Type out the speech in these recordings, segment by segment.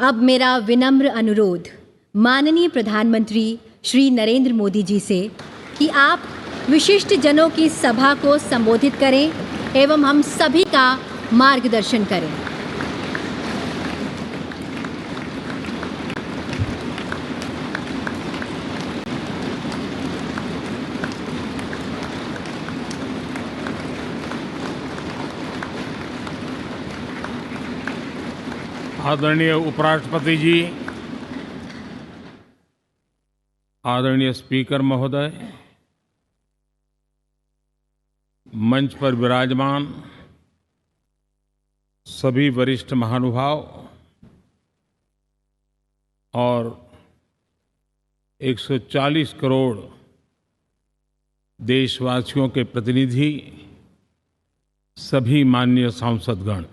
अब मेरा विनम्र अनुरोध माननीय प्रधानमंत्री श्री नरेंद्र मोदी जी से कि आप विशिष्ट जनों की सभा को संबोधित करें एवं हम सभी का मार्गदर्शन करें। आदरणीय उपराष्ट्रपति जी, आदरणीय स्पीकर महोदय, मंच पर विराजमान सभी वरिष्ठ महानुभाव और 140 करोड़ देशवासियों के प्रतिनिधि, सभी माननीय सांसदगण,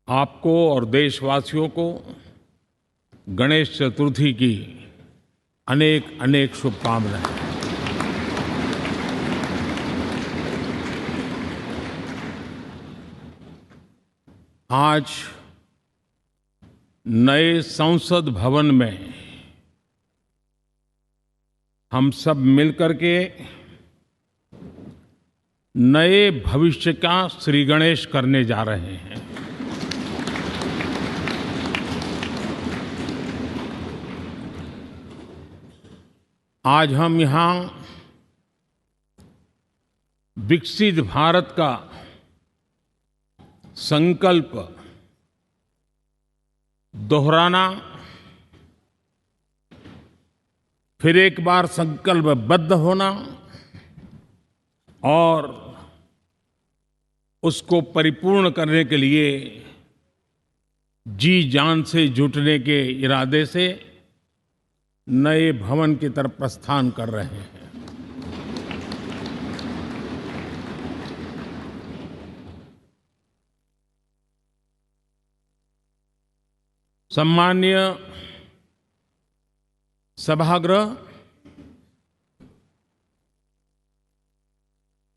आपको और देशवासियों को गणेश चतुर्थी की अनेक अनेक शुभकामनाएं। आज नए संसद भवन में हम सब मिलकर के नए भविष्य का श्री गणेश करने जा रहे हैं। आज हम यहाँ विकसित भारत का संकल्प दोहराना, फिर एक बार संकल्पबद्ध होना और उसको परिपूर्ण करने के लिए जी जान से जुटने के इरादे से नए भवन की तरफ प्रस्थान कर रहे हैं। सम्माननीय सभागृह,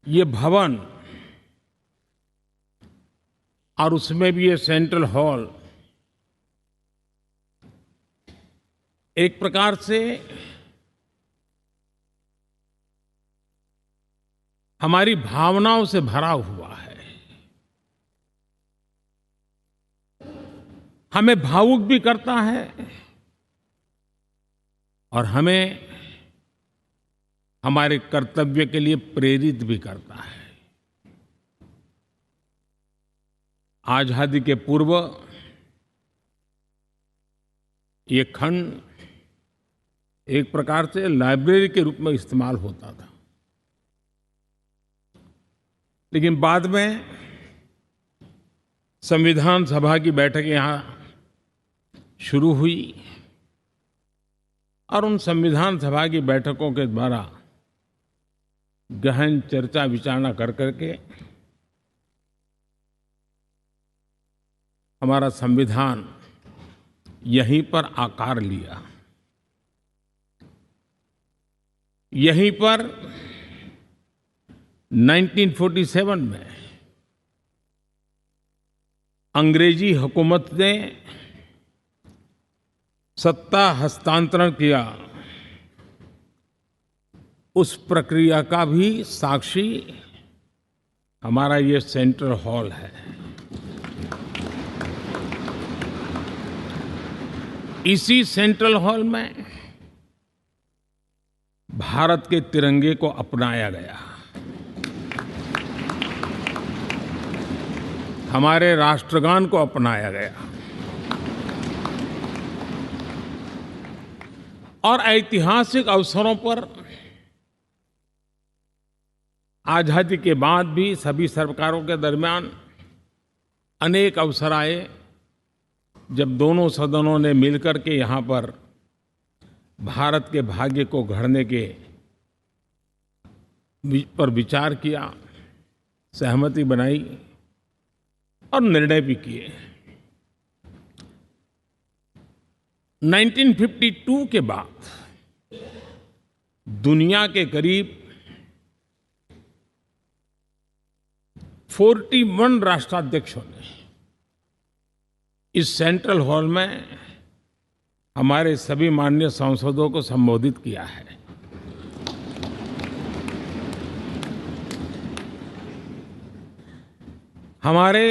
ये भवन और उसमें भी ये सेंट्रल हॉल एक प्रकार से हमारी भावनाओं से भरा हुआ है। हमें भावुक भी करता है और हमें हमारे कर्तव्य के लिए प्रेरित भी करता है। आजादी के पूर्व ये खंड एक प्रकार से लाइब्रेरी के रूप में इस्तेमाल होता था, लेकिन बाद में संविधान सभा की बैठक यहाँ शुरू हुई और उन संविधान सभा की बैठकों के द्वारा गहन चर्चा विचारणा कर करके हमारा संविधान यहीं पर आकार लिया। यहीं पर 1947 में अंग्रेजी हुकूमत ने सत्ता हस्तांतरण किया, उस प्रक्रिया का भी साक्षी हमारा ये सेंट्रल हॉल है। इसी सेंट्रल हॉल में भारत के तिरंगे को अपनाया गया, हमारे राष्ट्रगान को अपनाया गया और ऐतिहासिक अवसरों पर आजादी के बाद भी सभी सरकारों के दरमियान अनेक अवसर आए जब दोनों सदनों ने मिलकर के यहाँ पर भारत के भाग्य को गढ़ने के पर विचार किया, सहमति बनाई और निर्णय भी किए। 1952 के बाद दुनिया के करीब 41 राष्ट्राध्यक्षों ने इस सेंट्रल हॉल में हमारे सभी माननीय सांसदों को संबोधित किया है। हमारे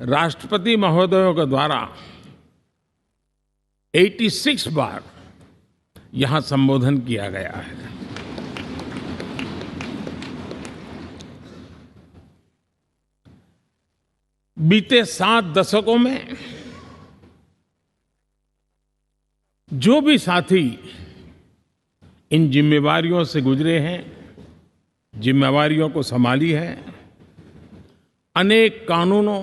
राष्ट्रपति महोदयों के द्वारा 86 बार यहां संबोधन किया गया है। बीते 7 दशकों में जो भी साथी इन जिम्मेवारियों से गुजरे हैं, जिम्मेवारियों को संभाली है, अनेक कानूनों,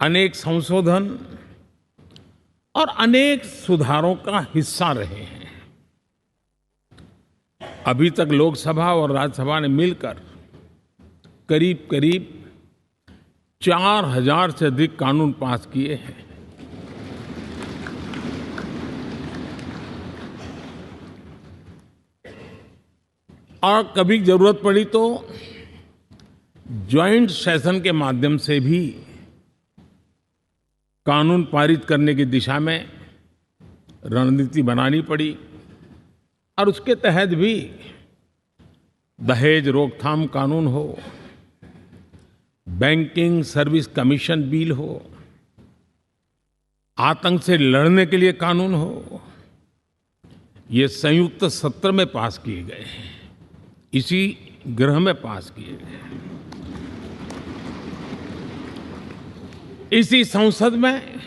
अनेक संशोधन और अनेक सुधारों का हिस्सा रहे हैं। अभी तक लोकसभा और राज्यसभा ने मिलकर करीब करीब 4000 से अधिक कानून पास किए हैं। और कभी जरूरत पड़ी तो ज्वाइंट सेशन के माध्यम से भी कानून पारित करने की दिशा में रणनीति बनानी पड़ी और उसके तहत भी दहेज रोकथाम कानून हो, बैंकिंग सर्विस कमीशन बिल हो, आतंक से लड़ने के लिए कानून हो, ये संयुक्त सत्र में पास किए गए हैं, इसी गृह में पास किए गए। इसी संसद में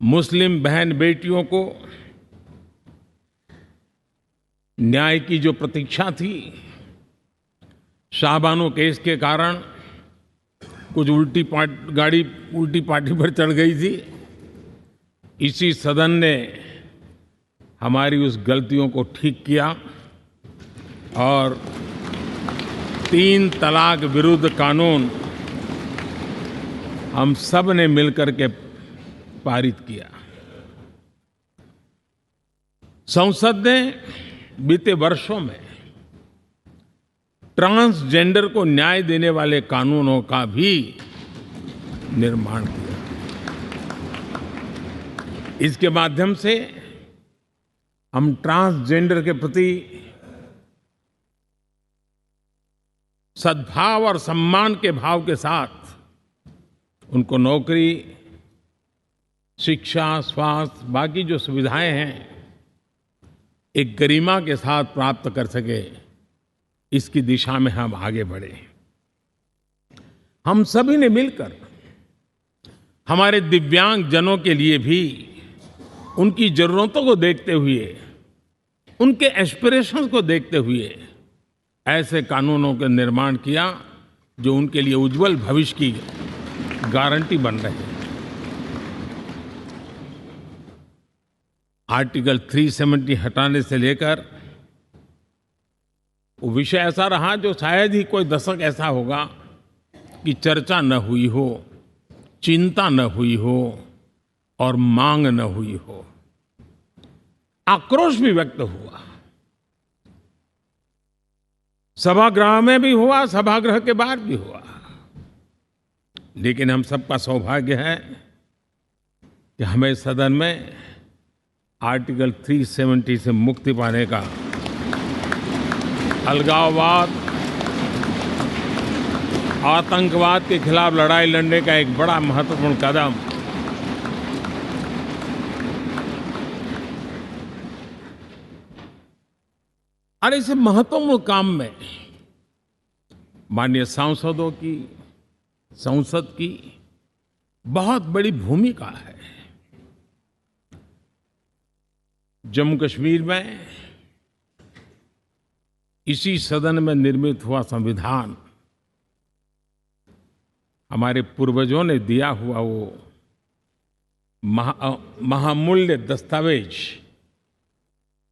मुस्लिम बहन बेटियों को न्याय की जो प्रतीक्षा थी, शाहबानो केस के कारण कुछ गाड़ी उल्टी पार्टी पर चढ़ गई थी। इसी सदन ने हमारी उस गलतियों को ठीक किया और 3 तलाक विरुद्ध कानून हम सब ने मिलकर के पारित किया। संसद ने बीते वर्षों में ट्रांसजेंडर को न्याय देने वाले कानूनों का भी निर्माण किया। इसके माध्यम से हम ट्रांसजेंडर के प्रति सद्भाव और सम्मान के भाव के साथ उनको नौकरी, शिक्षा, स्वास्थ्य, बाकी जो सुविधाएं हैं, एक गरिमा के साथ प्राप्त कर सके, इसकी दिशा में हम आगे बढ़े। हम सभी ने मिलकर हमारे दिव्यांग जनों के लिए भी उनकी जरूरतों को देखते हुए, उनके एस्पिरेशंस को देखते हुए ऐसे कानूनों का निर्माण किया जो उनके लिए उज्जवल भविष्य की गारंटी बन रहे हैं। आर्टिकल 370 हटाने से लेकर वो विषय ऐसा रहा जो शायद ही कोई दशक ऐसा होगा कि चर्चा न हुई हो, चिंता न हुई हो और मांग न हुई हो। आक्रोश भी व्यक्त हुआ, सभागृह में भी हुआ, सभागृह के बाहर भी हुआ। लेकिन हम सबका सौभाग्य है कि हमें सदन में आर्टिकल 370 से मुक्ति पाने का, अलगाववाद, आतंकवाद के खिलाफ लड़ाई लड़ने का एक बड़ा महत्वपूर्ण कदम और इस महत्वपूर्ण काम में माननीय सांसदों की, संसद की बहुत बड़ी भूमिका है। जम्मू कश्मीर में इसी सदन में निर्मित हुआ संविधान हमारे पूर्वजों ने दिया हुआ वो महामूल्य दस्तावेज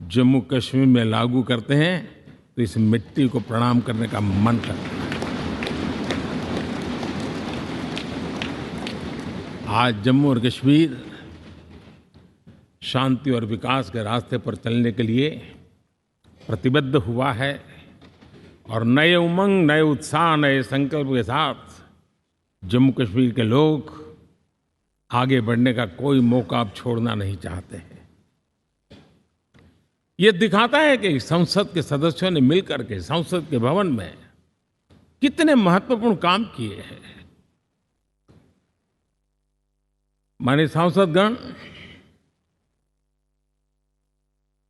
जम्मू कश्मीर में लागू करते हैं तो इस मिट्टी को प्रणाम करने का मन करता है। आज जम्मू और कश्मीर शांति और विकास के रास्ते पर चलने के लिए प्रतिबद्ध हुआ है और नए उमंग, नए उत्साह, नए संकल्प के साथ जम्मू कश्मीर के लोग आगे बढ़ने का कोई मौका अब छोड़ना नहीं चाहते हैं। ये दिखाता है कि संसद के सदस्यों ने मिलकर के संसद के भवन में कितने महत्वपूर्ण काम किए हैं। माननीय सांसदगण,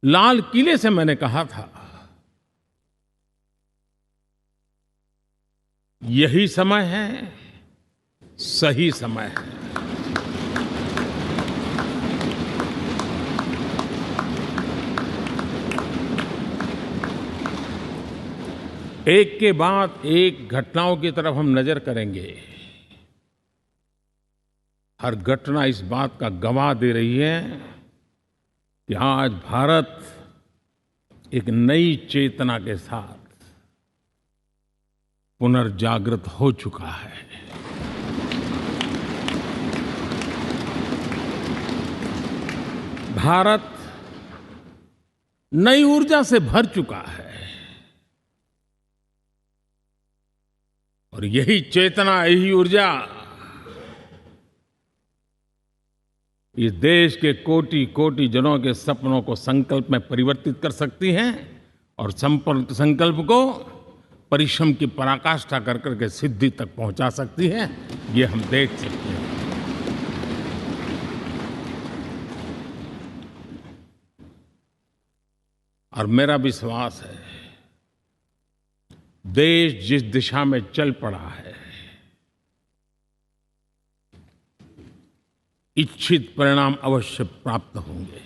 लाल किले से मैंने कहा था, यही समय है, सही समय है। एक के बाद एक घटनाओं की तरफ हम नजर करेंगे। हर घटना इस बात का गवाह दे रही है कि आज भारत एक नई चेतना के साथ पुनर्जागृत हो चुका है। भारत नई ऊर्जा से भर चुका है और यही चेतना, यही ऊर्जा इस देश के कोटि-कोटि जनों के सपनों को संकल्प में परिवर्तित कर सकती है और संकल्प को परिश्रम की पराकाष्ठा कर करके सिद्धि तक पहुंचा सकती है। ये हम देख सकते हैं। और मेरा विश्वास है, देश जिस दिशा में चल पड़ा है, इच्छित परिणाम अवश्य प्राप्त होंगे।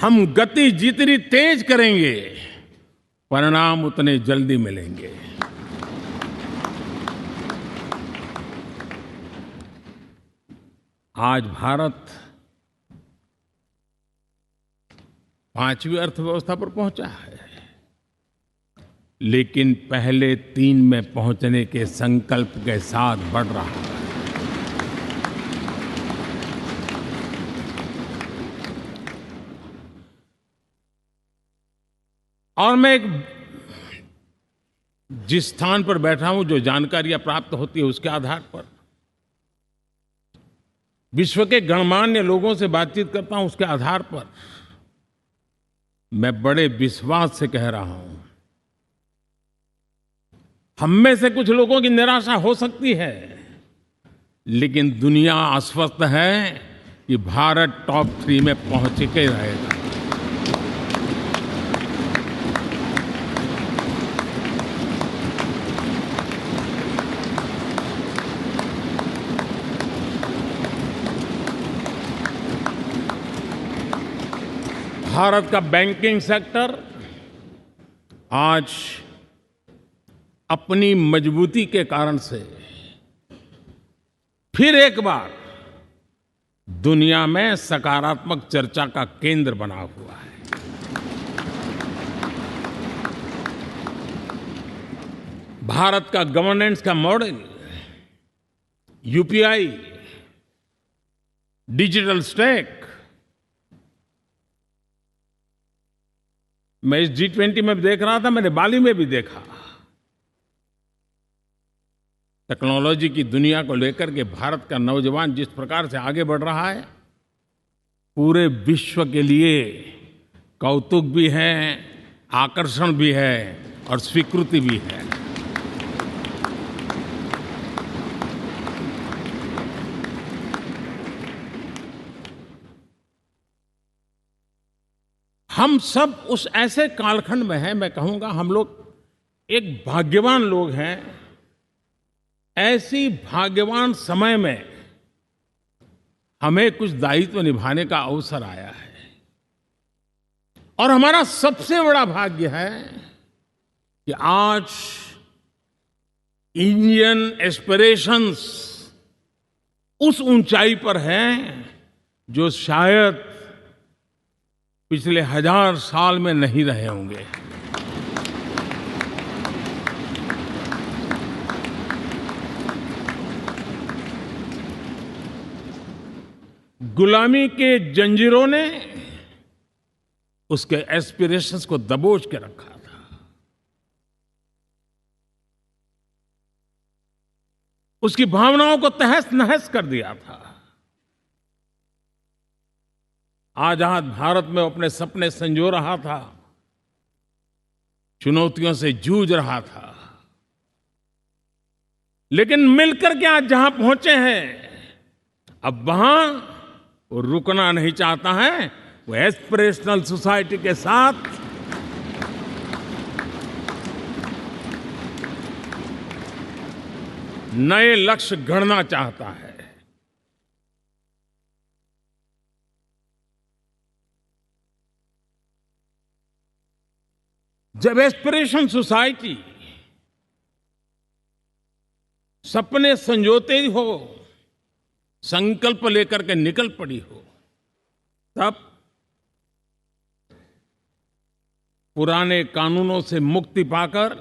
हम गति जितनी तेज करेंगे, परिणाम उतने जल्दी मिलेंगे। आज भारत 5वीं अर्थव्यवस्था पर पहुंचा है, लेकिन पहले 3 में पहुंचने के संकल्प के साथ बढ़ रहा है। और मैं जिस स्थान पर बैठा हूं, जो जानकारियां प्राप्त होती है, उसके आधार पर विश्व के गणमान्य लोगों से बातचीत करता हूं, उसके आधार पर मैं बड़े विश्वास से कह रहा हूं, हम में से कुछ लोगों की निराशा हो सकती है, लेकिन दुनिया आश्वस्त है कि भारत टॉप 3 में पहुंच के रहेगा। भारत का बैंकिंग सेक्टर आज अपनी मजबूती के कारण से फिर एक बार दुनिया में सकारात्मक चर्चा का केंद्र बना हुआ है। भारत का गवर्नेंस का मॉडल, यूपीआई, डिजिटल स्टैक, मैं इस G20 में देख रहा था, मैंने बाली में भी देखा। टेक्नोलॉजी की दुनिया को लेकर के भारत का नौजवान जिस प्रकार से आगे बढ़ रहा है, पूरे विश्व के लिए कौतुक भी है, आकर्षण भी है और स्वीकृति भी है। हम सब उस ऐसे कालखंड में हैं, मैं कहूंगा हम लोग एक भाग्यवान लोग हैं। ऐसी भाग्यवान समय में हमें कुछ दायित्व निभाने का अवसर आया है और हमारा सबसे बड़ा भाग्य है कि आज इंडियन एस्पिरेशंस उस ऊंचाई पर हैं जो शायद पिछले 1000 साल में नहीं रहे होंगे। गुलामी के जंजीरों ने उसके एस्पिरेशंस को दबोच के रखा था। उसकी भावनाओं को तहस नहस कर दिया था। आजाद भारत में अपने सपने संजो रहा था, चुनौतियों से जूझ रहा था, लेकिन मिलकर के आज जहां पहुंचे हैं, अब वहां वो रुकना नहीं चाहता है। वो एस्पिरेशनल सोसाइटी के साथ नए लक्ष्य गढ़ना चाहता है। जब एस्पिरेशन सोसाइटी सपने संजोते हो, संकल्प लेकर के निकल पड़ी हो, तब पुराने कानूनों से मुक्ति पाकर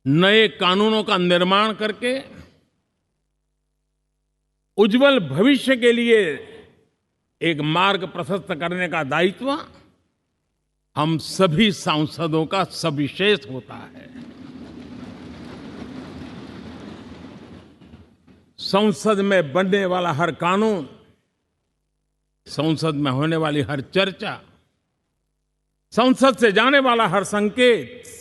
नए कानूनों का निर्माण करके उज्जवल भविष्य के लिए एक मार्ग प्रशस्त करने का दायित्व हम सभी सांसदों का सविशेष होता है। संसद में बनने वाला हर कानून, संसद में होने वाली हर चर्चा, संसद से जाने वाला हर संकेत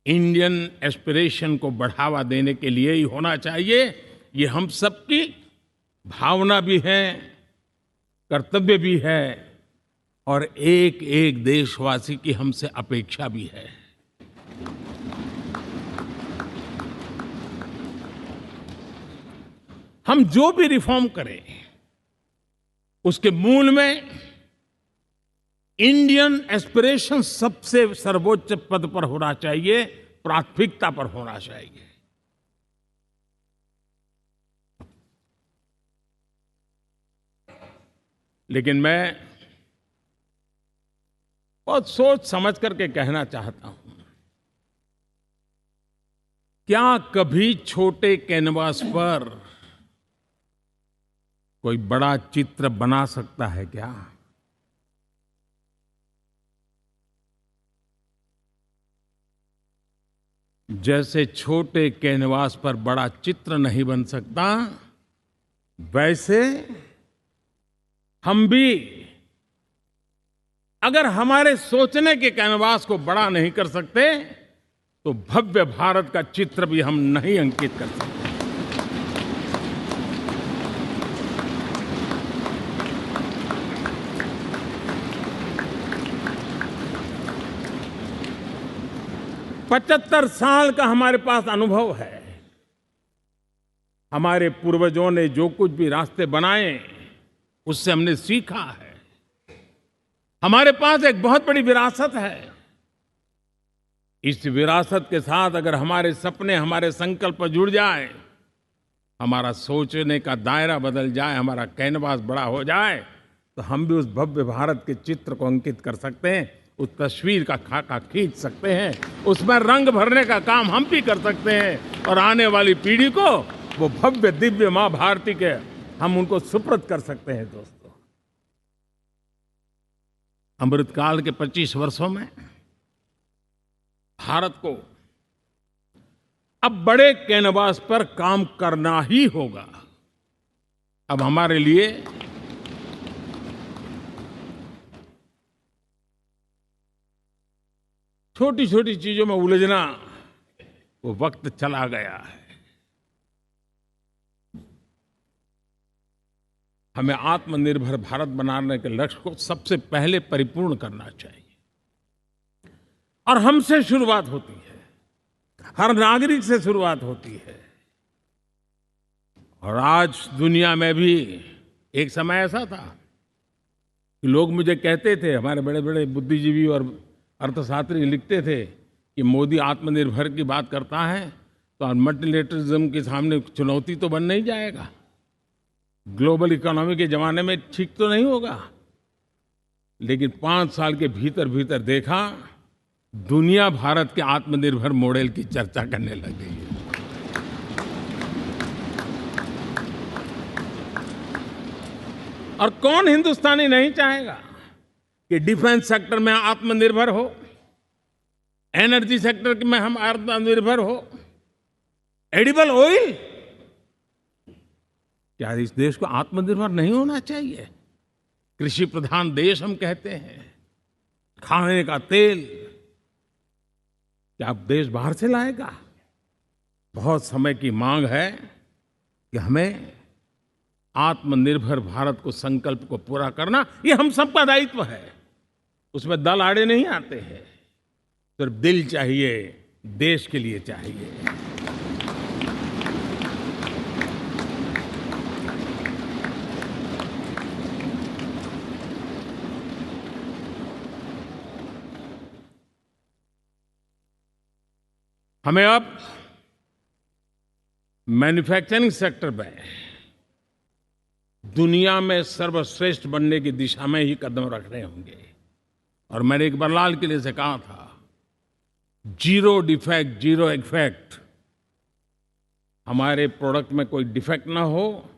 इंडियन एस्पिरेशन को बढ़ावा देने के लिए ही होना चाहिए। ये हम सबकी भावना भी है, कर्तव्य भी है और एक एक देशवासी की हमसे अपेक्षा भी है। हम जो भी रिफॉर्म करें, उसके मूल में इंडियन एस्पिरेशन सबसे सर्वोच्च पद पर होना चाहिए, प्राथमिकता पर होना चाहिए। लेकिन मैं बहुत सोच समझ करके कहना चाहता हूं, क्या कभी छोटे कैनवास पर कोई बड़ा चित्र बना सकता है क्या? जैसे छोटे कैनवास पर बड़ा चित्र नहीं बन सकता, वैसे हम भी अगर हमारे सोचने के कैनवास को बड़ा नहीं कर सकते, तो भव्य भारत का चित्र भी हम नहीं अंकित कर सकते। पचहत्तर साल का हमारे पास अनुभव है। हमारे पूर्वजों ने जो कुछ भी रास्ते बनाए, उससे हमने सीखा है। हमारे पास एक बहुत बड़ी विरासत है। इस विरासत के साथ अगर हमारे सपने, हमारे संकल्प जुड़ जाए, हमारा सोचने का दायरा बदल जाए, हमारा कैनवास बड़ा हो जाए, तो हम भी उस भव्य भारत के चित्र को अंकित कर सकते हैं, उस तस्वीर का खाका खींच सकते हैं, उसमें रंग भरने का काम हम भी कर सकते हैं और आने वाली पीढ़ी को वो भव्य दिव्य मां भारती के हम उनको सुपुर्द कर सकते हैं। दोस्तों, अमृतकाल के 25 वर्षों में भारत को अब बड़े कैनवास पर काम करना ही होगा। अब हमारे लिए छोटी छोटी चीजों में उलझना, वो वक्त चला गया है। हमें आत्मनिर्भर भारत बनाने के लक्ष्य को सबसे पहले परिपूर्ण करना चाहिए और हमसे शुरुआत होती है, हर नागरिक से शुरुआत होती है। और आज दुनिया में भी एक समय ऐसा था कि लोग मुझे कहते थे, हमारे बड़े बड़े बुद्धिजीवी और अर्थशास्त्री लिखते थे कि मोदी आत्मनिर्भर की बात करता है तो मल्टीलेटरलिज्म के सामने चुनौती तो बन नहीं जाएगा, ग्लोबल इकोनॉमी के जमाने में ठीक तो नहीं होगा। लेकिन 5 साल के भीतर भीतर देखा, दुनिया भारत के आत्मनिर्भर मॉडल की चर्चा करने लग गई है। और कौन हिंदुस्तानी नहीं चाहेगा कि डिफेंस सेक्टर में आत्मनिर्भर हो, एनर्जी सेक्टर में हम आत्मनिर्भर हो, एडिबल ऑयल, क्या इस देश को आत्मनिर्भर नहीं होना चाहिए? कृषि प्रधान देश हम कहते हैं। खाने का तेल क्या अब देश बाहर से लाएगा? बहुत समय की मांग है कि हमें आत्मनिर्भर भारत को संकल्प को पूरा करना, ये हम सबका दायित्व है। उसमें दल आड़े नहीं आते हैं, सिर्फ दिल चाहिए, देश के लिए चाहिए। हमें अब मैन्युफैक्चरिंग सेक्टर में दुनिया में सर्वश्रेष्ठ बनने की दिशा में ही कदम रखने होंगे। और मैंने एक बार लाल किले से कहा था, जीरो डिफेक्ट जीरो इफेक्ट। हमारे प्रोडक्ट में कोई डिफेक्ट ना हो,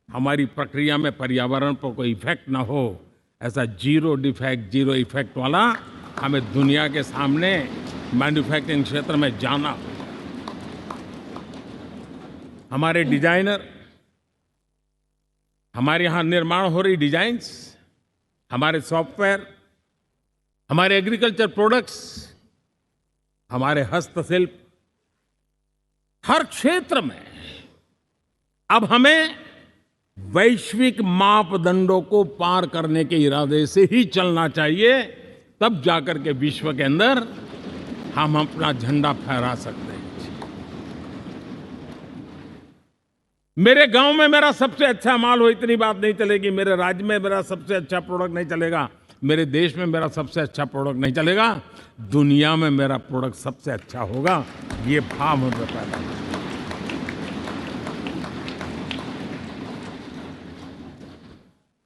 हमारी प्रक्रिया में पर्यावरण पर कोई इफेक्ट ना हो, ऐसा जीरो डिफेक्ट जीरो इफेक्ट वाला हमें दुनिया के सामने मैन्युफैक्चरिंग क्षेत्र में जाना हो। हमारे डिजाइनर, हमारे यहाँ निर्माण हो रही डिजाइन्स, हमारे सॉफ्टवेयर, हमारे एग्रीकल्चर प्रोडक्ट्स, हमारे हस्तशिल्प, हर क्षेत्र में अब हमें वैश्विक मापदंडों को पार करने के इरादे से ही चलना चाहिए, तब जाकर के विश्व के अंदर हम अपना झंडा फहरा सकते हैं। मेरे गांव में मेरा सबसे अच्छा माल हो, इतनी बात नहीं चलेगी। मेरे राज्य में मेरा सबसे अच्छा प्रोडक्ट नहीं चलेगा, मेरे देश में मेरा सबसे अच्छा प्रोडक्ट नहीं चलेगा, दुनिया में मेरा प्रोडक्ट सबसे अच्छा होगा, ये भाव मुझे पैदा होगा।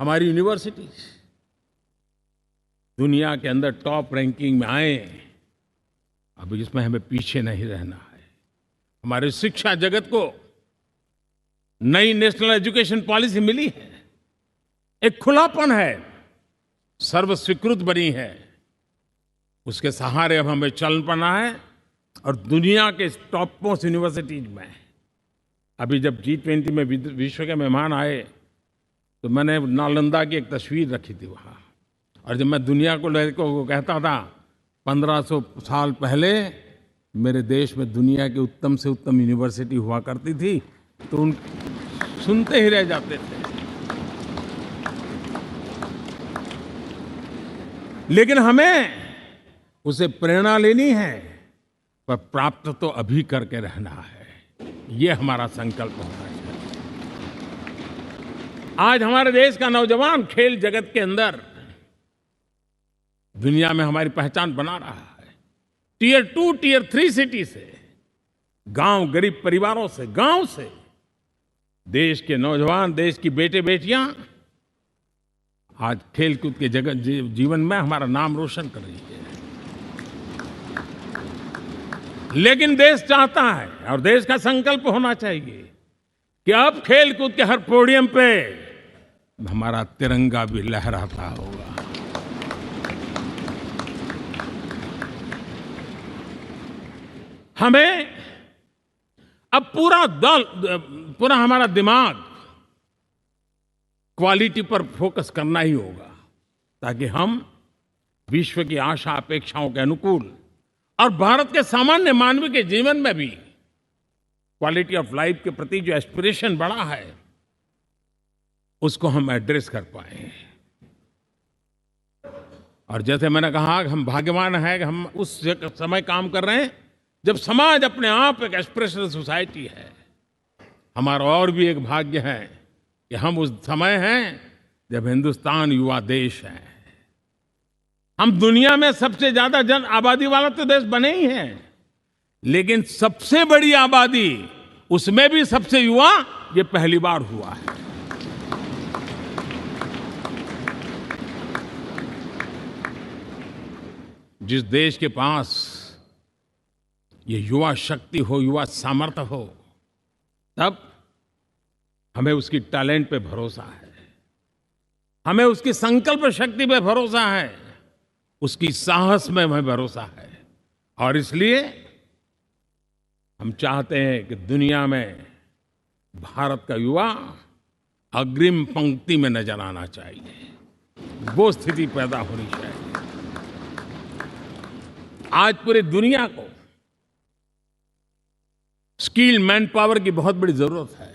हमारी यूनिवर्सिटीज दुनिया के अंदर टॉप रैंकिंग में आए, अब इसमें हमें पीछे नहीं रहना है। हमारे शिक्षा जगत को नई नेशनल एजुकेशन पॉलिसी मिली है, एक खुलापन है, सर्वस्वीकृत बनी है। उसके सहारे अब हमें चल पड़ना है। और दुनिया के टॉप मोस्ट यूनिवर्सिटीज में अभी जब G20 में विश्व के मेहमान आए तो मैंने नालंदा की एक तस्वीर रखी थी वहाँ। और जब मैं दुनिया को कहता था 1500 साल पहले मेरे देश में दुनिया की उत्तम से उत्तम यूनिवर्सिटी हुआ करती थी, तो उन सुनते ही रह जाते थे। लेकिन हमें उसे प्रेरणा लेनी है, पर प्राप्त तो अभी करके रहना है। ये हमारा संकल्प होना चाहिए। आज हमारे देश का नौजवान खेल जगत के अंदर दुनिया में हमारी पहचान बना रहा है। टियर 2, टियर 3 सिटी से, गांव, गरीब परिवारों से, गांव से देश के नौजवान, देश की बेटे बेटियां आज खेलकूद के जगत जीवन में हमारा नाम रोशन कर रही है। लेकिन देश चाहता है और देश का संकल्प होना चाहिए कि अब खेलकूद के हर पोडियम पे हमारा तिरंगा भी लहराता होगा। हमें अब पूरा हमारा दिमाग क्वालिटी पर फोकस करना ही होगा, ताकि हम विश्व की आशा अपेक्षाओं के अनुकूल और भारत के सामान्य मानव के जीवन में भी क्वालिटी ऑफ लाइफ के प्रति जो एस्पिरेशन बढ़ा है, उसको हम एड्रेस कर पाए। और जैसे मैंने कहा कि हम भाग्यवान हैं कि हम उस समय काम कर रहे हैं जब समाज अपने आप एक एस्पिरेशनल सोसाइटी है। हमारा और भी एक भाग्य है कि हम उस समय हैं जब हिंदुस्तान युवा देश है। हम दुनिया में सबसे ज्यादा जन आबादी वाला तो देश बने ही हैं, लेकिन सबसे बड़ी आबादी, उसमें भी सबसे युवा, ये पहली बार हुआ है। जिस देश के पास ये युवा शक्ति हो, युवा सामर्थ्य हो, तब हमें उसकी टैलेंट पे भरोसा है, हमें उसकी संकल्प शक्ति पे भरोसा है, उसकी साहस में हमें भरोसा है और इसलिए हम चाहते हैं कि दुनिया में भारत का युवा अग्रिम पंक्ति में नजर आना चाहिए, वो स्थिति पैदा होनी चाहिए। आज पूरी दुनिया को स्किल मैन पावर की बहुत बड़ी जरूरत है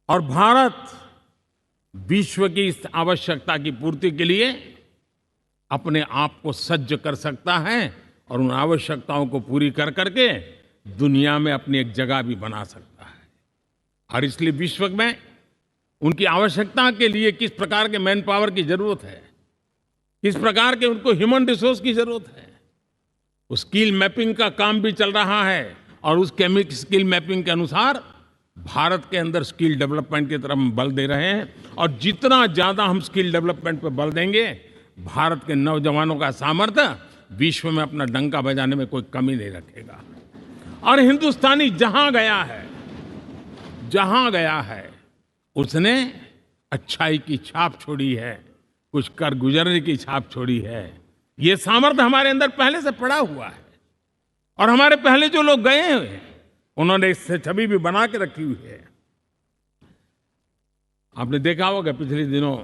और भारत विश्व की इस आवश्यकता की पूर्ति के लिए अपने आप को सज्ज कर सकता है और उन आवश्यकताओं को पूरी कर करके दुनिया में अपनी एक जगह भी बना सकता है। और इसलिए विश्व में उनकी आवश्यकता के लिए किस प्रकार के मैन पावर की जरूरत है, किस प्रकार के उनको ह्यूमन रिसोर्स की जरूरत है, उस स्किल मैपिंग का काम भी चल रहा है और उस स्किल मैपिंग के अनुसार भारत के अंदर स्किल डेवलपमेंट की तरफ हम बल दे रहे हैं। और जितना ज्यादा हम स्किल डेवलपमेंट पर बल देंगे, भारत के नौजवानों का सामर्थ्य विश्व में अपना डंका बजाने में कोई कमी नहीं रखेगा। और हिंदुस्तानी जहां गया है उसने अच्छाई की छाप छोड़ी है, कुछ कर गुजरने की छाप छोड़ी है। ये सामर्थ्य हमारे अंदर पहले से पड़ा हुआ है और हमारे पहले जो लोग गए हैं उन्होंने इससे छवि भी बना के रखी हुई है। आपने देखा होगा पिछले दिनों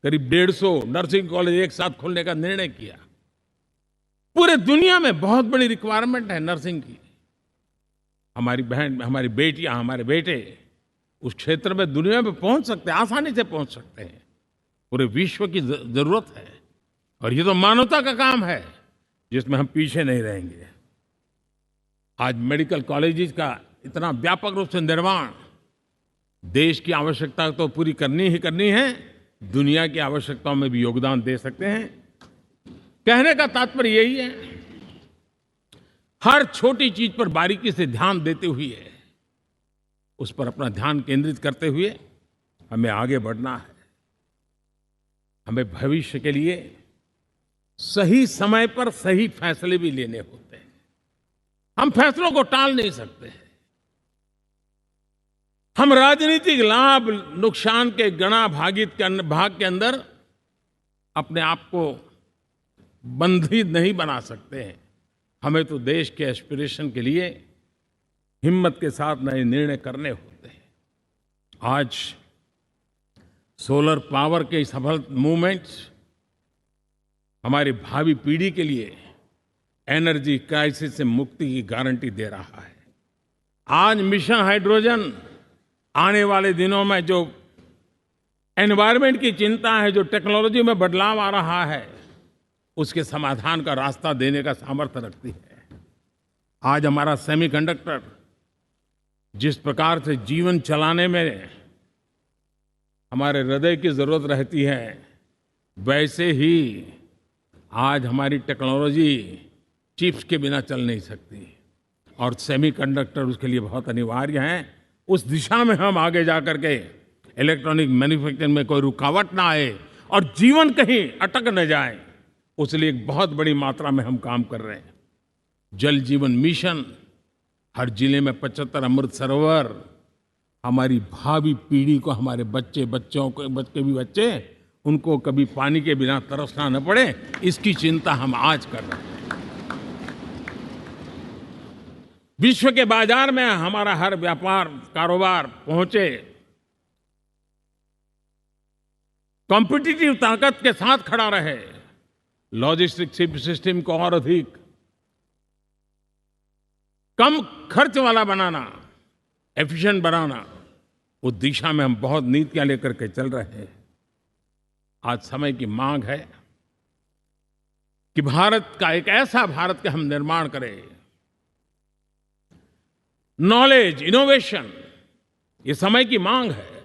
करीब 150 नर्सिंग कॉलेज एक साथ खोलने का निर्णय किया। पूरे दुनिया में बहुत बड़ी रिक्वायरमेंट है नर्सिंग की। हमारी बहन, हमारी बेटियां, हमारे बेटे उस क्षेत्र में दुनिया में पहुंच सकते हैं, आसानी से पहुंच सकते हैं। पूरे विश्व की जरूरत है और ये तो मानवता का काम है जिसमें हम पीछे नहीं रहेंगे। आज मेडिकल कॉलेजेस का इतना व्यापक रूप से निर्माण देश की आवश्यकता तो पूरी करनी ही करनी है, दुनिया की आवश्यकताओं में भी योगदान दे सकते हैं। कहने का तात्पर्य यही है, हर छोटी चीज पर बारीकी से ध्यान देते हुए, उस पर अपना ध्यान केंद्रित करते हुए हमें आगे बढ़ना है। हमें भविष्य के लिए सही समय पर सही फैसले भी लेने होते हैं। हम फैसलों को टाल नहीं सकते हैं। हम राजनीतिक लाभ नुकसान के गणा भाग के अंदर अपने आप को बंधित नहीं बना सकते हैं। हमें तो देश के एस्पिरेशन के लिए हिम्मत के साथ नए निर्णय करने होते हैं। आज सोलर पावर के सफल मूवमेंट्स हमारी भावी पीढ़ी के लिए एनर्जी क्राइसिस से मुक्ति की गारंटी दे रहा है। आज मिशन हाइड्रोजन आने वाले दिनों में जो एनवायरनमेंट की चिंता है, जो टेक्नोलॉजी में बदलाव आ रहा है, उसके समाधान का रास्ता देने का सामर्थ्य रखती है। आज हमारा सेमीकंडक्टर जिस प्रकार से जीवन चलाने में हमारे हृदय की जरूरत रहती है, वैसे ही आज हमारी टेक्नोलॉजी चिप्स के बिना चल नहीं सकती और सेमीकंडक्टर उसके लिए बहुत अनिवार्य हैं। उस दिशा में हम आगे जाकर के इलेक्ट्रॉनिक मैन्युफैक्चरिंग में कोई रुकावट ना आए और जीवन कहीं अटक न जाए, उसलिए एक बहुत बड़ी मात्रा में हम काम कर रहे हैं। जल जीवन मिशन, हर जिले में 75 अमृत सरोवर, हमारी भावी पीढ़ी को, हमारे बच्चे उनको कभी पानी के बिना तरसना न पड़े, इसकी चिंता हम आज कर रहे हैं। विश्व के बाजार में हमारा हर व्यापार कारोबार पहुंचे, कॉम्पिटिटिव ताकत के साथ खड़ा रहे, लॉजिस्टिक सिस्टम को और अधिक कम खर्च वाला बनाना, एफिशिएंट बनाना, उस दिशा में हम बहुत नीतियां लेकर के चल रहे हैं। आज समय की मांग है कि भारत का एक ऐसा भारत का हम निर्माण करें। नॉलेज, इनोवेशन, ये समय की मांग है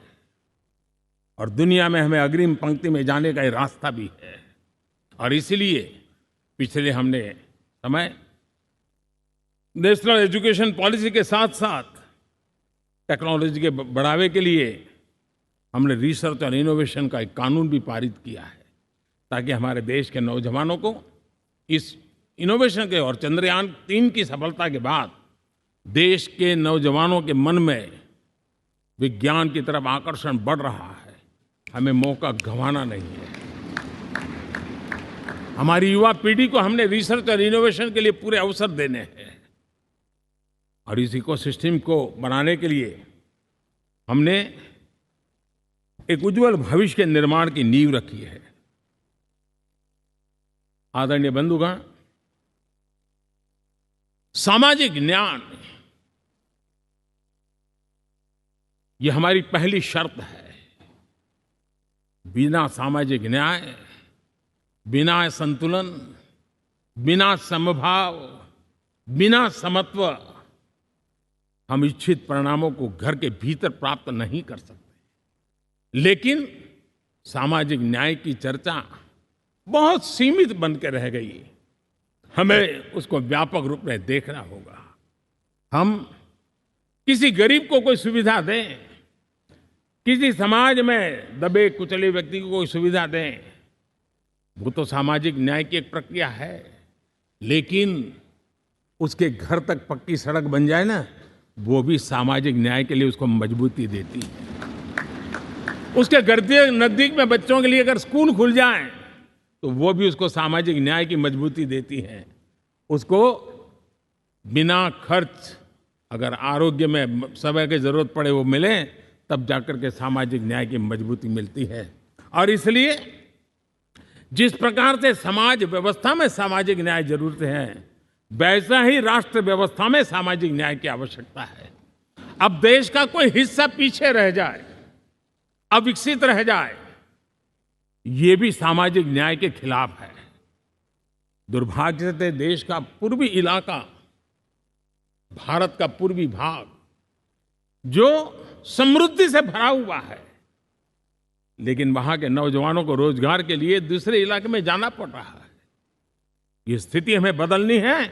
और दुनिया में हमें अग्रिम पंक्ति में जाने का ये रास्ता भी है। और इसलिए पिछले हमने समय नेशनल एजुकेशन पॉलिसी के साथ साथ टेक्नोलॉजी के बढ़ावे के लिए हमने रिसर्च और इनोवेशन का एक कानून भी पारित किया है, ताकि हमारे देश के नौजवानों को इस इनोवेशन के और चंद्रयान 3 की सफलता के बाद देश के नौजवानों के मन में विज्ञान की तरफ आकर्षण बढ़ रहा है। हमें मौका गंवाना नहीं है। हमारी युवा पीढ़ी को हमने रिसर्च और इनोवेशन के लिए पूरे अवसर देने हैं और इस इकोसिस्टम को बनाने के लिए हमने एक उज्जवल भविष्य के निर्माण की नींव रखी है। आदरणीय बंधुगण, सामाजिक न्याय ये हमारी पहली शर्त है। बिना सामाजिक न्याय, बिना संतुलन, बिना समभाव, बिना समत्व हम इच्छित परिणामों को घर के भीतर प्राप्त नहीं कर सकते। लेकिन सामाजिक न्याय की चर्चा बहुत सीमित बन के रह गई। हमें उसको व्यापक रूप में देखना होगा। हम किसी गरीब को कोई सुविधा दें, किसी समाज में दबे कुचले व्यक्ति को कोई सुविधा दें, वो तो सामाजिक न्याय की एक प्रक्रिया है। लेकिन उसके घर तक पक्की सड़क बन जाए ना, वो भी सामाजिक न्याय के लिए उसको मजबूती देती है। उसके घर के नजदीक में बच्चों के लिए अगर स्कूल खुल जाए तो वो भी उसको सामाजिक न्याय की मजबूती देती है। उसको बिना खर्च अगर आरोग्य में समय की जरूरत पड़े वो मिले, तब जाकर के सामाजिक न्याय की मजबूती मिलती है। और इसलिए जिस प्रकार से समाज व्यवस्था में सामाजिक न्याय जरूरत है, वैसा ही राष्ट्र व्यवस्था में सामाजिक न्याय की आवश्यकता है। अब देश का कोई हिस्सा पीछे रह जाए, अविकसित रह जाए, ये भी सामाजिक न्याय के खिलाफ है। दुर्भाग्य से देश का पूर्वी इलाका, भारत का पूर्वी भाग जो समृद्धि से भरा हुआ है, लेकिन वहां के नौजवानों को रोजगार के लिए दूसरे इलाके में जाना पड़ रहा है। ये स्थिति हमें बदलनी है।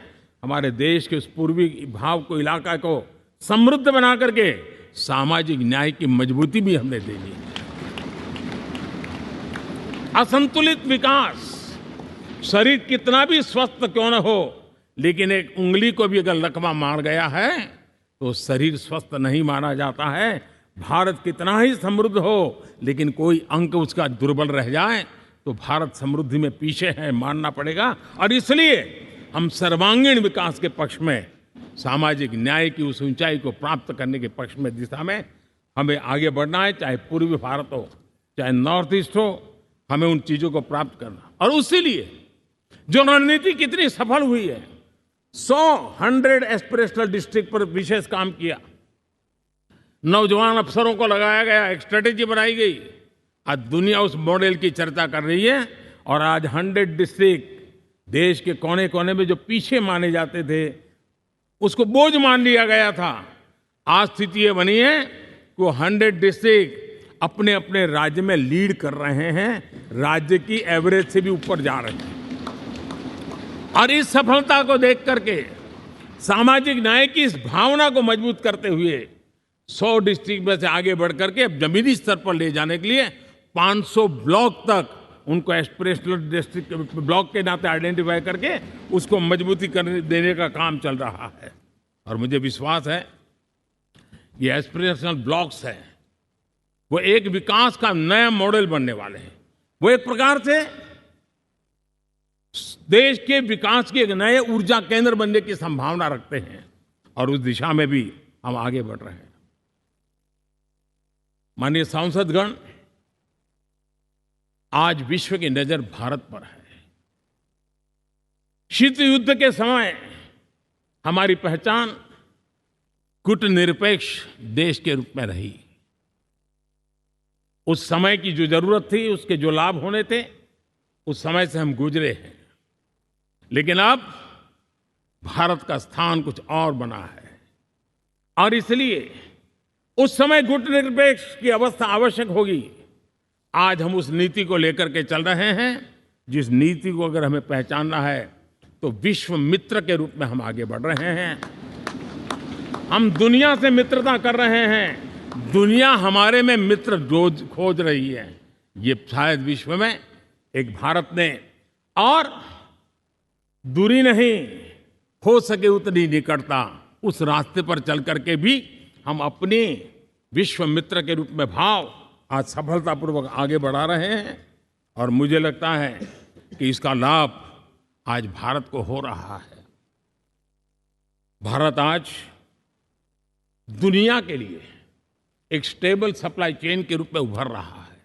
हमारे देश के उस पूर्वी भाग को, इलाका को समृद्ध बना करके सामाजिक न्याय की मजबूती भी हमने देनी है। असंतुलित विकास, शरीर कितना भी स्वस्थ क्यों न हो, लेकिन एक उंगली को भी अगर लकवा मार गया है तो शरीर स्वस्थ नहीं माना जाता है। भारत कितना ही समृद्ध हो, लेकिन कोई अंग उसका दुर्बल रह जाए तो भारत समृद्धि में पीछे है, मानना पड़ेगा। और इसलिए हम सर्वांगीण विकास के पक्ष में, सामाजिक न्याय की उस ऊंचाई को प्राप्त करने के पक्ष में, दिशा में हमें आगे बढ़ना है। चाहे पूर्वी भारत हो, चाहे नॉर्थ ईस्ट हो, हमें उन चीजों को प्राप्त करना। और उसी लिए जो रणनीति कितनी सफल हुई है, 100 एस्पिरेशनल डिस्ट्रिक्ट पर विशेष काम किया, नौजवान अफसरों को लगाया गया, एक स्ट्रेटेजी बनाई गई। आज दुनिया उस मॉडल की चर्चा कर रही है और आज 100 डिस्ट्रिक्ट देश के कोने कोने में जो पीछे माने जाते थे, उसको बोझ मान लिया गया था। आज स्थिति ये बनी है कि वो 100 डिस्ट्रिक्ट अपने अपने राज्य में लीड कर रहे हैं, राज्य की एवरेज से भी ऊपर जा रहे हैं। और इस सफलता को देख करके, सामाजिक न्याय की इस भावना को मजबूत करते हुए 100 डिस्ट्रिक्ट में से आगे बढ़ करके अब जमीनी स्तर पर ले जाने के लिए 500 ब्लॉक तक उनको एस्पिरेशनल डिस्ट्रिक्ट ब्लॉक के नाते आइडेंटिफाई करके उसको मजबूती करने देने का काम चल रहा है। और मुझे विश्वास है ये एस्पिरेशनल ब्लॉक्स हैं, वो एक विकास का नया मॉडल बनने वाले हैं। वो एक प्रकार से देश के विकास के एक नए ऊर्जा केंद्र बनने की संभावना रखते हैं और उस दिशा में भी हम आगे बढ़ रहे हैं। माननीय सांसदगण, आज विश्व की नजर भारत पर है। शीत युद्ध के समय हमारी पहचान कूटनिरपेक्ष देश के रूप में रही। उस समय की जो जरूरत थी, उसके जो लाभ होने थे, उस समय से हम गुजरे हैं। लेकिन अब भारत का स्थान कुछ और बना है और इसलिए उस समय कूटनिरपेक्ष की अवस्था आवश्यक होगी। आज हम उस नीति को लेकर के चल रहे हैं, जिस नीति को अगर हमें पहचानना है तो विश्व मित्र के रूप में हम आगे बढ़ रहे हैं। हम दुनिया से मित्रता कर रहे हैं, दुनिया हमारे में मित्र खोज रही है। ये शायद विश्व में एक भारत ने, और दूरी नहीं, हो सके उतनी निकटता, उस रास्ते पर चल करके भी हम अपने विश्व मित्र के रूप में भाव आज सफलतापूर्वक आगे बढ़ा रहे हैं। और मुझे लगता है कि इसका लाभ आज भारत को हो रहा है। भारत आज दुनिया के लिए एक स्टेबल सप्लाई चेन के रूप में उभर रहा है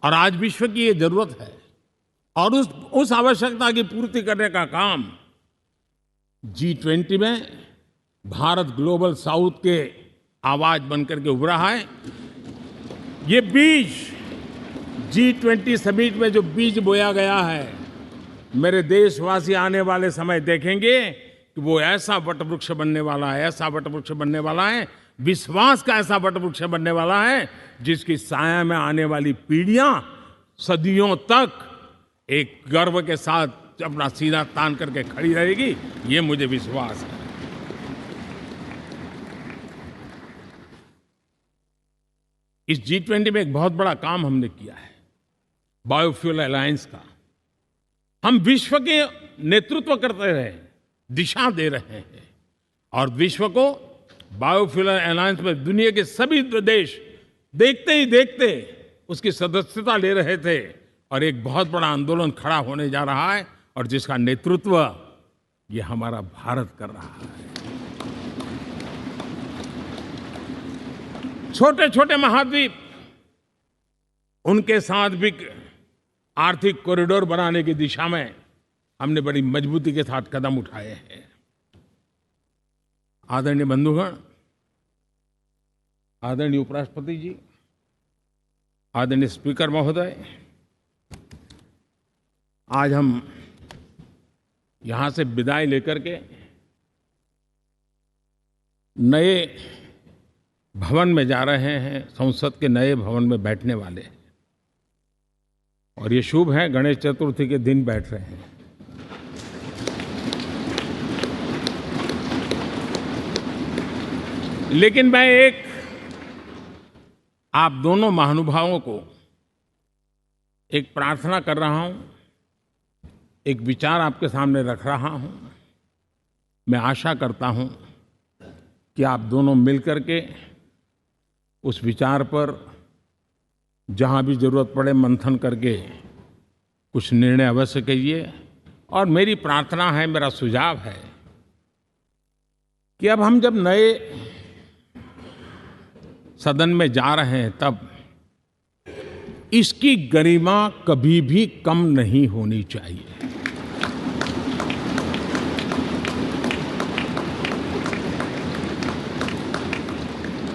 और आज विश्व की ये जरूरत है और उस आवश्यकता की पूर्ति करने का काम G20 में भारत ग्लोबल साउथ के आवाज बनकर के उभरा है। ये बीज G20 समिट में जो बीज बोया गया है, मेरे देशवासी आने वाले समय देखेंगे कि वो ऐसा वटवृक्ष बनने वाला है, ऐसा वटवृक्ष बनने वाला है, विश्वास का ऐसा वटवृक्ष बनने वाला है जिसकी साया में आने वाली पीढ़ियां सदियों तक एक गर्व के साथ अपना सीना तान करके खड़ी रहेगी। ये मुझे विश्वास है। इस G20 में एक बहुत बड़ा काम हमने किया है, बायोफ्यूल अलायंस का। हम विश्व के नेतृत्व करते रहे, दिशा दे रहे हैं और विश्व को बायोफ्यूल अलायंस में दुनिया के सभी देश देखते ही देखते उसकी सदस्यता ले रहे थे और एक बहुत बड़ा आंदोलन खड़ा होने जा रहा है और जिसका नेतृत्व ये हमारा भारत कर रहा है। छोटे छोटे महाद्वीप, उनके साथ भी आर्थिक कॉरिडोर बनाने की दिशा में हमने बड़ी मजबूती के साथ कदम उठाए हैं। आदरणीय बंधुगण, आदरणीय उपराष्ट्रपति जी, आदरणीय स्पीकर महोदय, आज हम यहां से विदाई लेकर के नए भवन में जा रहे हैं, संसद के नए भवन में बैठने वाले हैं और ये शुभ है, गणेश चतुर्थी के दिन बैठ रहे हैं। लेकिन मैं एक आप दोनों महानुभावों को एक प्रार्थना कर रहा हूं, एक विचार आपके सामने रख रहा हूं। मैं आशा करता हूं कि आप दोनों मिलकर के उस विचार पर जहां भी जरूरत पड़े मंथन करके कुछ निर्णय अवश्य कीजिए। और मेरी प्रार्थना है, मेरा सुझाव है कि अब हम जब नए सदन में जा रहे हैं तब इसकी गरिमा कभी भी कम नहीं होनी चाहिए।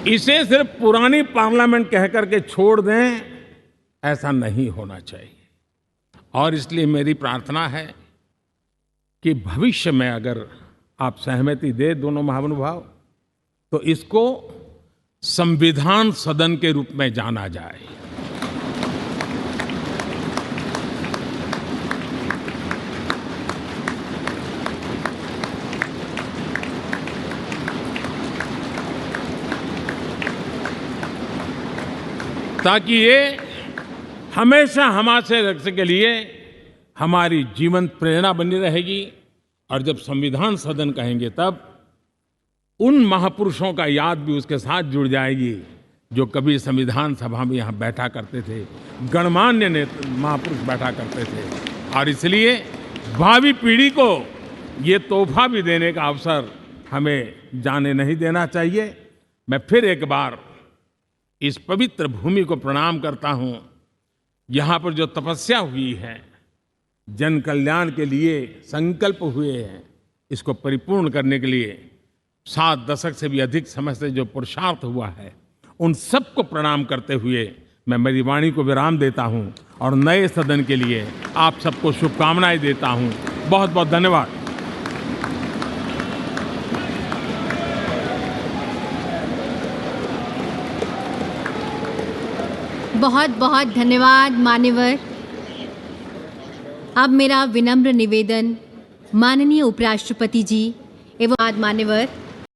इसे सिर्फ पुरानी पार्लियामेंट कह करके छोड़ दें, ऐसा नहीं होना चाहिए। और इसलिए मेरी प्रार्थना है कि भविष्य में अगर आप सहमति दे दोनों महानुभाव, तो इसको संविधान सदन के रूप में जाना जाए। ताकि ये हमेशा हमारे रक्षा के लिए हमारी जीवन प्रेरणा बनी रहेगी। और जब संविधान सदन कहेंगे तब उन महापुरुषों का याद भी उसके साथ जुड़ जाएगी जो कभी संविधान सभा में यहाँ बैठा करते थे, गणमान्य महापुरुष बैठा करते थे। और इसलिए भावी पीढ़ी को ये तोहफा भी देने का अवसर हमें जाने नहीं देना चाहिए। मैं फिर एक बार इस पवित्र भूमि को प्रणाम करता हूँ। यहाँ पर जो तपस्या हुई है, जन कल्याण के लिए संकल्प हुए हैं, इसको परिपूर्ण करने के लिए 7 दशक से भी अधिक समय से जो पुरुषार्थ हुआ है, उन सबको प्रणाम करते हुए मैं मेरी वाणी को विराम देता हूँ और नए सदन के लिए आप सबको शुभकामनाएं देता हूँ। बहुत बहुत धन्यवाद। बहुत बहुत धन्यवाद मान्यवर। अब मेरा विनम्र निवेदन माननीय उपराष्ट्रपति जी एवं मान्यवर